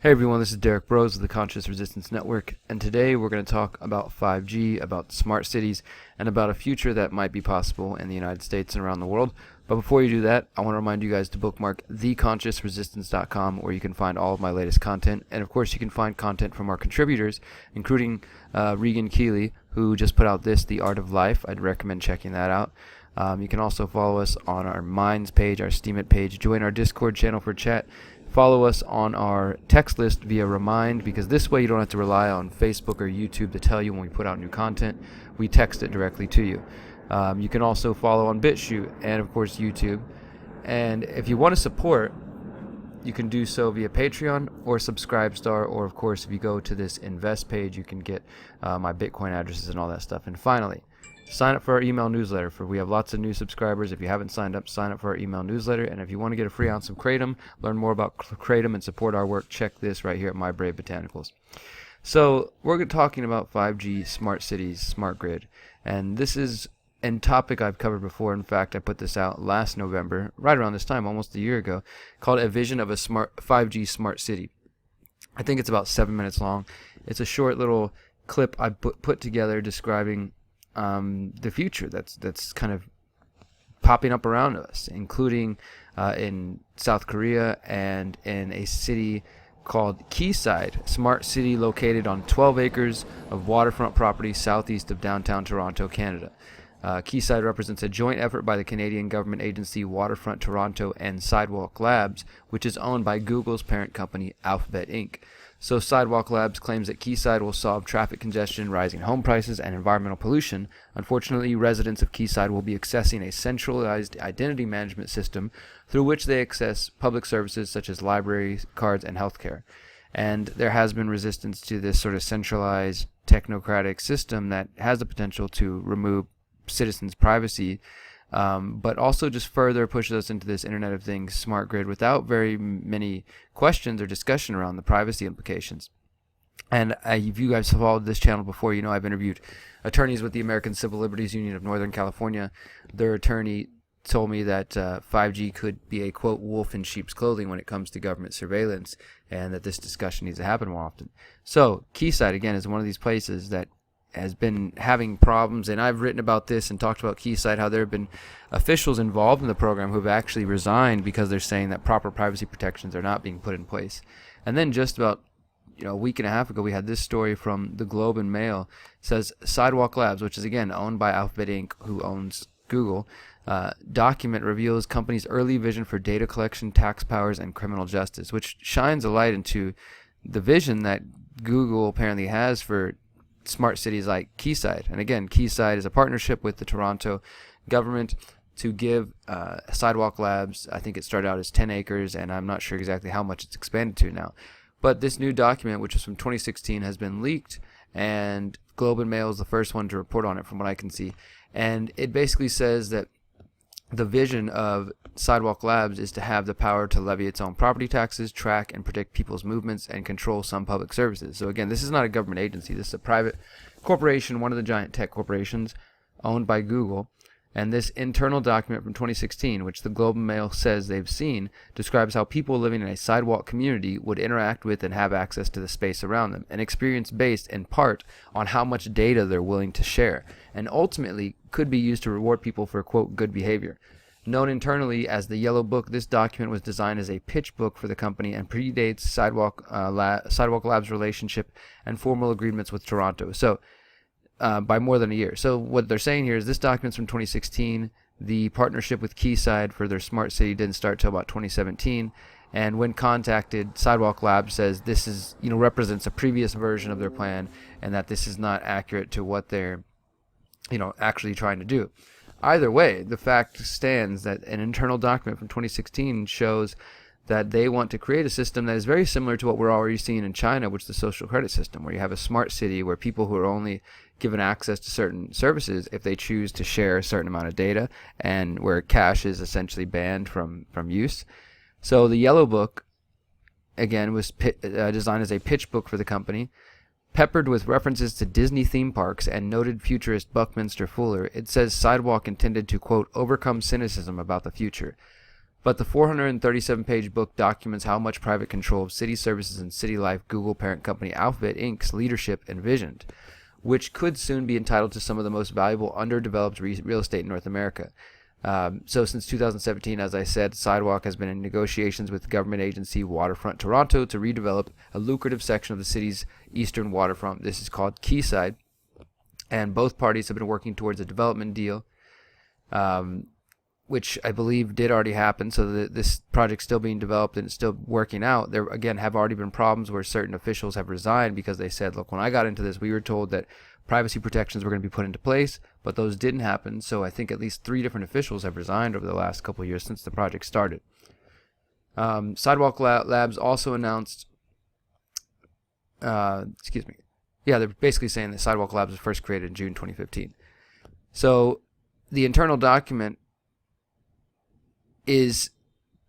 Hey everyone, this is Derek Bros of the Conscious Resistance Network, and today we're going to talk about 5G, about smart cities, and about a future that might be possible in the United States and around the world. But before you do that, I want to remind you guys to bookmark theconsciousresistance.com, where you can find all of my latest content. And of course, you can find content from our contributors, including Regan Keeley, who just put out The Art of Life. I'd recommend checking that out. You can also follow us on our Minds page, our Steemit page, join our Discord channel for chat. Follow us on our text list via Remind, because this way you don't have to rely on Facebook or YouTube to tell you when we put out new content. We text it directly to you. You can also follow on BitChute and, of course, YouTube. And if you want to support, you can do so via Patreon or Subscribestar, or, of course, if you go to this Invest page, you can get my Bitcoin addresses and all that stuff. And finally, sign up for our email newsletter, for we have lots of new subscribers. If you haven't signed up, sign up for our email newsletter. And if you want to get a free ounce of Kratom, learn more about Kratom and support our work, check this right here at My Brave Botanicals. So we're talking about 5G, smart cities, smart grid. And this is a topic I've covered before. In fact, I put this out last November, right around this time, almost a year ago, called A Vision of a 5G Smart City. I think it's about 7 minutes long. It's a short little clip I put together describing the future that's kind of popping up around us, including in South Korea and in a city called Quayside, smart city located on 12 acres of waterfront property southeast of downtown Toronto, Canada. Quayside represents a joint effort by the Canadian government agency Waterfront Toronto and Sidewalk Labs, which is owned by Google's parent company Alphabet Inc. So Sidewalk Labs claims that Quayside will solve traffic congestion, rising home prices, and environmental pollution. Unfortunately, residents of Quayside will be accessing a centralized identity management system through which they access public services such as libraries, cards, and healthcare. And there has been resistance to this sort of centralized technocratic system that has the potential to remove citizens' privacy, but also just further pushes us into this Internet of Things smart grid without very many questions or discussion around the privacy implications. And if you guys have followed this channel before, you know I've interviewed attorneys with the American Civil Liberties Union of Northern California. Their attorney told me that 5G could be a, quote, wolf in sheep's clothing when it comes to government surveillance, and that this discussion needs to happen more often. So Quayside, again, is one of these places that has been having problems, and I've written about this and talked about Quayside, how there have been officials involved in the program who have actually resigned because they're saying that proper privacy protections are not being put in place. And then just about a week and a half ago, we had this story from the Globe and Mail. It says Sidewalk Labs, which is again owned by Alphabet Inc., who owns Google, document reveals company's early vision for data collection, tax powers, and criminal justice, which shines a light into the vision that Google apparently has for smart cities like Quayside. And again, Quayside is a partnership with the Toronto government to give Sidewalk Labs, I think it started out as 10 acres, and I'm not sure exactly how much it's expanded to now. But this new document, which is from 2016, has been leaked, and Globe and Mail is the first one to report on it from what I can see. And it basically says that the vision of Sidewalk Labs is to have the power to levy its own property taxes, track and predict people's movements, and control some public services. So again, this is not a government agency. This is a private corporation, one of the giant tech corporations owned by Google. And this internal document from 2016, which the Globe and Mail says they've seen, describes how people living in a sidewalk community would interact with and have access to the space around them, an experience based in part on how much data they're willing to share, and ultimately could be used to reward people for, quote, good behavior. Known internally as the Yellow Book, this document was designed as a pitch book for the company and predates Sidewalk Labs' relationship and formal agreements with Toronto. So, by more than a year. So what they're saying here is this document's from 2016. The partnership with Quayside for their smart city didn't start till about 2017. And when contacted, Sidewalk Labs says this is, represents a previous version of their plan, and that this is not accurate to what they're, actually trying to do. Either way, the fact stands that an internal document from 2016 shows that they want to create a system that is very similar to what we're already seeing in China, which is the social credit system, where you have a smart city where people who are only given access to certain services if they choose to share a certain amount of data, and where cash is essentially banned from use. So the Yellow Book, again, was designed as a pitch book for the company. Peppered with references to Disney theme parks and noted futurist Buckminster Fuller, it says Sidewalk intended to, quote, overcome cynicism about the future. But the 437-page book documents how much private control of city services and city life Google parent company Alphabet Inc.'s leadership envisioned, which could soon be entitled to some of the most valuable underdeveloped real estate in North America. So since 2017, as I said, Sidewalk has been in negotiations with government agency Waterfront Toronto to redevelop a lucrative section of the city's eastern waterfront. This is called Quayside, and both parties have been working towards a development deal, which I believe did already happen. So this project's still being developed and it's still working out. There, again, have already been problems where certain officials have resigned because they said, look, when I got into this, we were told that privacy protections were going to be put into place, but those didn't happen. So I think at least 3 different officials have resigned over the last couple of years since the project started. Sidewalk Labs also announced, they're basically saying that Sidewalk Labs was first created in June 2015. So the internal document is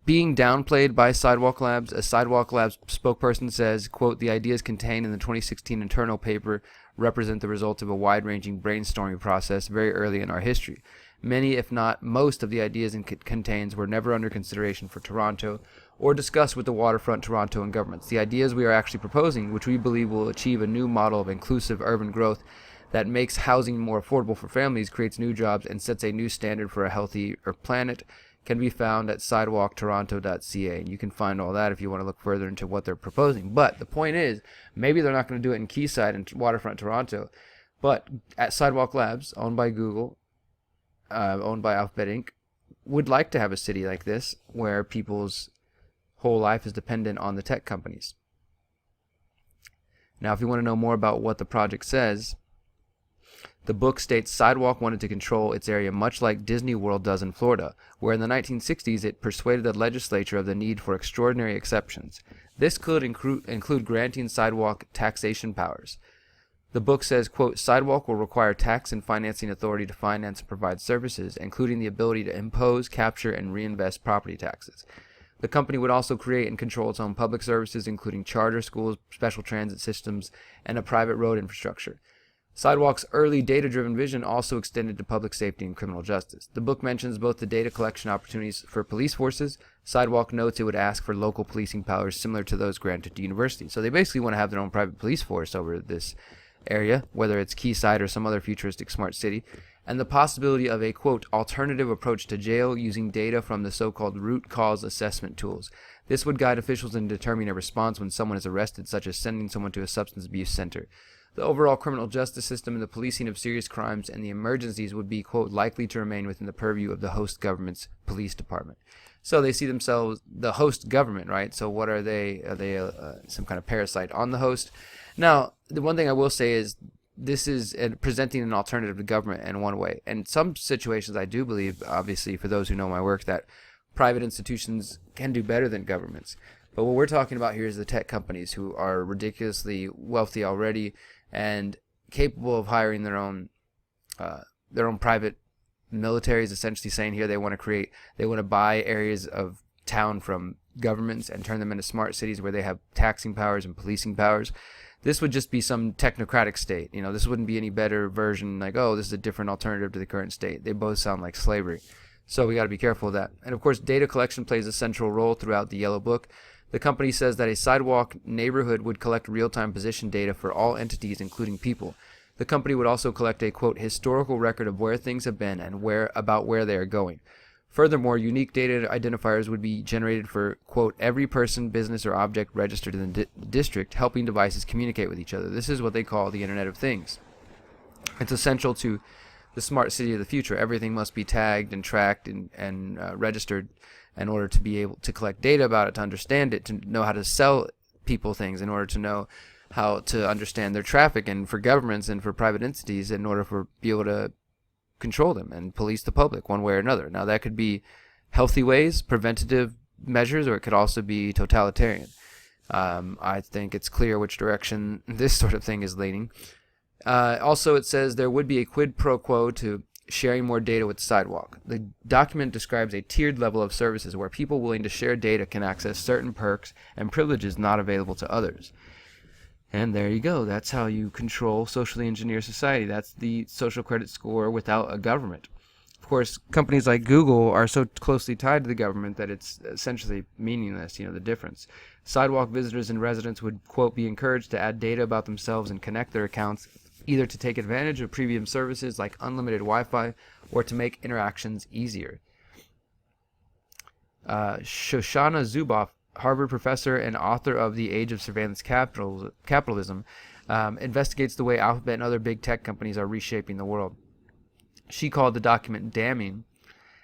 being downplayed by Sidewalk Labs. A Sidewalk Labs spokesperson says, quote, "The ideas contained in the 2016 internal paper represent the result of a wide-ranging brainstorming process very early in our history. Many, if not most, of the ideas it contains were never under consideration for Toronto or discussed with the Waterfront Toronto and governments. The ideas we are actually proposing, which we believe will achieve a new model of inclusive urban growth that makes housing more affordable for families, creates new jobs, and sets a new standard for a healthier planet, can be found at sidewalktoronto.ca. And you can find all that if you want to look further into what they're proposing. But the point is, maybe they're not going to do it in Quayside and Waterfront Toronto, but at Sidewalk Labs, owned by Google, owned by Alphabet Inc., would like to have a city like this where people's whole life is dependent on the tech companies. Now, if you want to know more about what the project says, the book states Sidewalk wanted to control its area much like Disney World does in Florida, where in the 1960s it persuaded the legislature of the need for extraordinary exceptions. This could include granting Sidewalk taxation powers. The book says, quote, "Sidewalk will require tax and financing authority to finance and provide services, including the ability to impose, capture, and reinvest property taxes. The company would also create and control its own public services, including charter schools, special transit systems, and a private road infrastructure. Sidewalk's early data-driven vision also extended to public safety and criminal justice. The book mentions both the data collection opportunities for police forces. Sidewalk notes it would ask for local policing powers similar to those granted to universities." So they basically want to have their own private police force over this area, whether it's Quayside or some other futuristic smart city, and the possibility of a, quote, "alternative approach to jail using data from the so-called root cause assessment tools. This would guide officials in determining a response when someone is arrested, such as sending someone to a substance abuse center. The overall criminal justice system and the policing of serious crimes and the emergencies would be, quote, likely to remain within the purview of the host government's police department." So they see themselves, the host government, right? So what are they? Are they some kind of parasite on the host? Now, the one thing I will say is this is presenting an alternative to government in one way. In some situations, I do believe, obviously, for those who know my work, that private institutions can do better than governments. But what we're talking about here is the tech companies who are ridiculously wealthy already and capable of hiring their own private militaries. Essentially saying here they want to buy areas of town from governments and turn them into smart cities where they have taxing powers and policing powers. This would just be some technocratic state. This wouldn't be any better version like, oh, this is a different alternative to the current state. They both sound like slavery. So we got to be careful of that. And of course, data collection plays a central role throughout the Yellow Book. The company says that a sidewalk neighborhood would collect real-time position data for all entities, including people. The company would also collect a, quote, "historical record of where things have been and about where they are going." Furthermore, unique data identifiers would be generated for, quote, "every person, business, or object registered in the district, helping devices communicate with each other." This is what they call the Internet of Things. It's essential to the smart city of the future. Everything must be tagged and tracked and registered in order to be able to collect data about it, to understand it, to know how to sell people things, in order to know how to understand their traffic, and for governments and for private entities in order for be able to control them and police the public one way or another. Now that could be healthy ways, preventative measures, or it could also be totalitarian. I think it's clear which direction this sort of thing is leaning. Also, it says there would be a quid pro quo to sharing more data with Sidewalk. The document describes a tiered level of services where people willing to share data can access certain perks and privileges not available to others. And there you go. That's how you control socially engineer society. That's the social credit score without a government. of course, companies like Google are so closely tied to the government that it's essentially meaningless, the difference. Sidewalk visitors and residents would, quote, be encouraged to add data about themselves and connect their accounts, either to take advantage of premium services like unlimited Wi-Fi or to make interactions easier. Shoshana Zuboff, Harvard professor and author of The Age of Surveillance Capitalism, investigates the way Alphabet and other big tech companies are reshaping the world. She called the document damning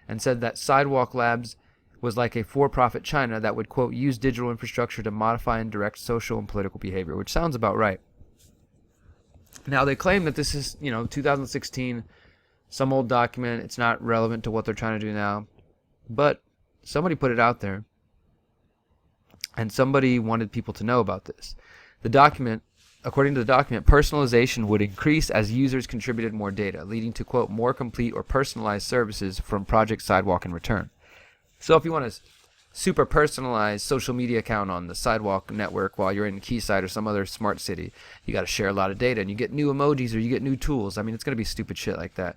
and said that Sidewalk Labs was like a for-profit China that would, quote, use digital infrastructure to modify and direct social and political behavior, which sounds about right. Now, they claim that this is, 2016, some old document. It's not relevant to what they're trying to do now. But somebody put it out there, and somebody wanted people to know about this. According to the document, personalization would increase as users contributed more data, leading to, quote, more complete or personalized services from Project Sidewalk in return. So if you want to super personalized social media account on the Sidewalk network while you're in Quayside or some other smart city, you got to share a lot of data, and you get new emojis or you get new tools. I mean, it's going to be stupid shit like that.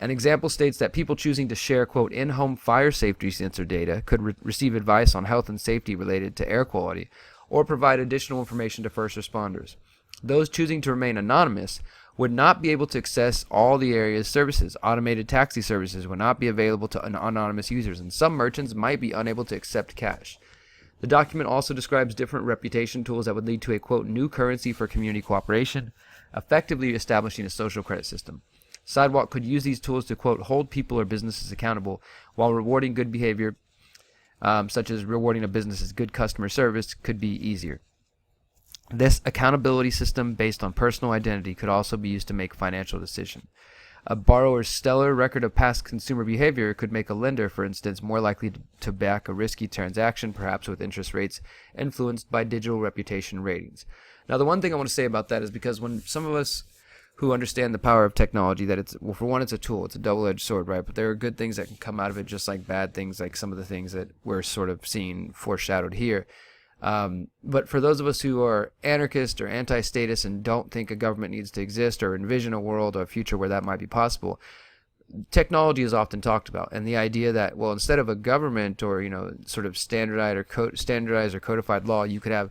An example states that people choosing to share, quote, in-home fire safety sensor data could receive advice on health and safety related to air quality or provide additional information to first responders. Those choosing to remain anonymous would not be able to access all the area's services. Automated taxi services would not be available to anonymous users, and some merchants might be unable to accept cash. The document also describes different reputation tools that would lead to a, quote, new currency for community cooperation, effectively establishing a social credit system. Sidewalk could use these tools to, quote, hold people or businesses accountable while rewarding good behavior, such as rewarding a business's good customer service, could be easier. This accountability system based on personal identity could also be used to make financial decisions. A borrower's stellar record of past consumer behavior could make a lender, for instance, more likely to back a risky transaction, perhaps with interest rates influenced by digital reputation ratings. Now, the one thing I want to say about that is because when some of us who understand the power of technology, that it's, well, for one, it's a tool, it's a double-edged sword, right? But there are good things that can come out of it, just like bad things, like some of the things that we're sort of seeing foreshadowed here. But for those of us who are anarchist or anti-statist and don't think a government needs to exist or envision a world or a future where that might be possible, technology is often talked about, and the idea that, well, instead of a government or, sort of standardized or codified law, you could have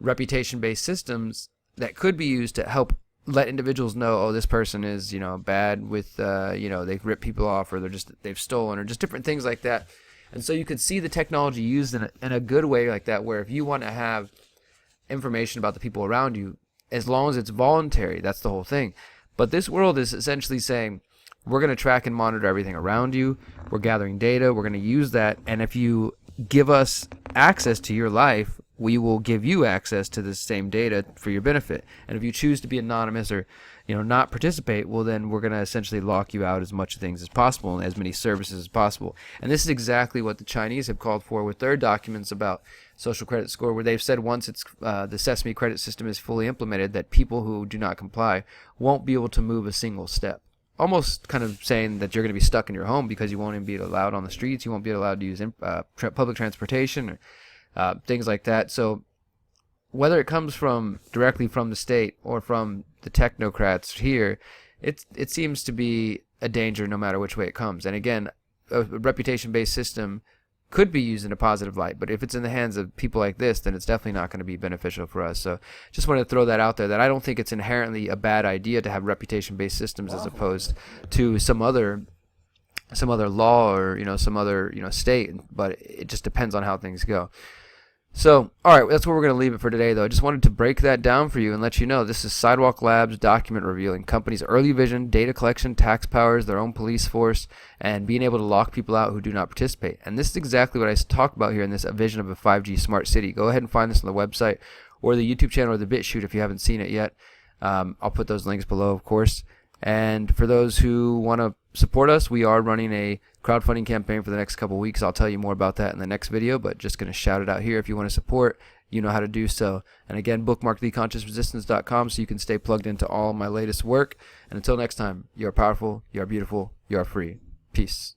reputation-based systems that could be used to help let individuals know, oh, this person is, bad with, they've ripped people off, or they've stolen, or just different things like that. And so you could see the technology used in a good way like that, where if you want to have information about the people around you, as long as it's voluntary, that's the whole thing. But this world is essentially saying, we're going to track and monitor everything around you. We're gathering data. We're going to use that. And if you give us access to your life, we will give you access to this same data for your benefit. And if you choose to be anonymous or, not participate, well, then we're going to essentially lock you out as much things as possible and as many services as possible. And this is exactly what the Chinese have called for with their documents about social credit score, where they've said once it's the Sesame credit system is fully implemented, that people who do not comply won't be able to move a single step. Almost kind of saying that you're going to be stuck in your home because you won't even be allowed on the streets. You won't be allowed to use public transportation or things like that. So whether it comes directly from the state or from the technocrats here, it seems to be a danger no matter which way it comes. And again, a reputation-based system could be used in a positive light, but if it's in the hands of people like this, then it's definitely not going to be beneficial for us. So just wanted to throw that out there, that I don't think it's inherently a bad idea to have reputation-based systems as opposed to some other law or some other state, but it just depends on how things go. So, all right, that's where we're going to leave it for today, though. I just wanted to break that down for you and let you know this is Sidewalk Labs document revealing companies' early vision, data collection, tax powers, their own police force, and being able to lock people out who do not participate. And this is exactly what I talk about here in this vision of a 5G smart city. Go ahead and find this on the website or the YouTube channel or the BitChute if you haven't seen it yet. I'll put those links below, of course. And for those who want to support us, we are running a crowdfunding campaign for the next couple weeks. I'll tell you more about that in the next video, but just going to shout it out here. If you want to support, you know how to do so. And again, bookmark theconsciousresistance.com so you can stay plugged into all my latest work. And until next time, you are powerful, you are beautiful, you are free. Peace.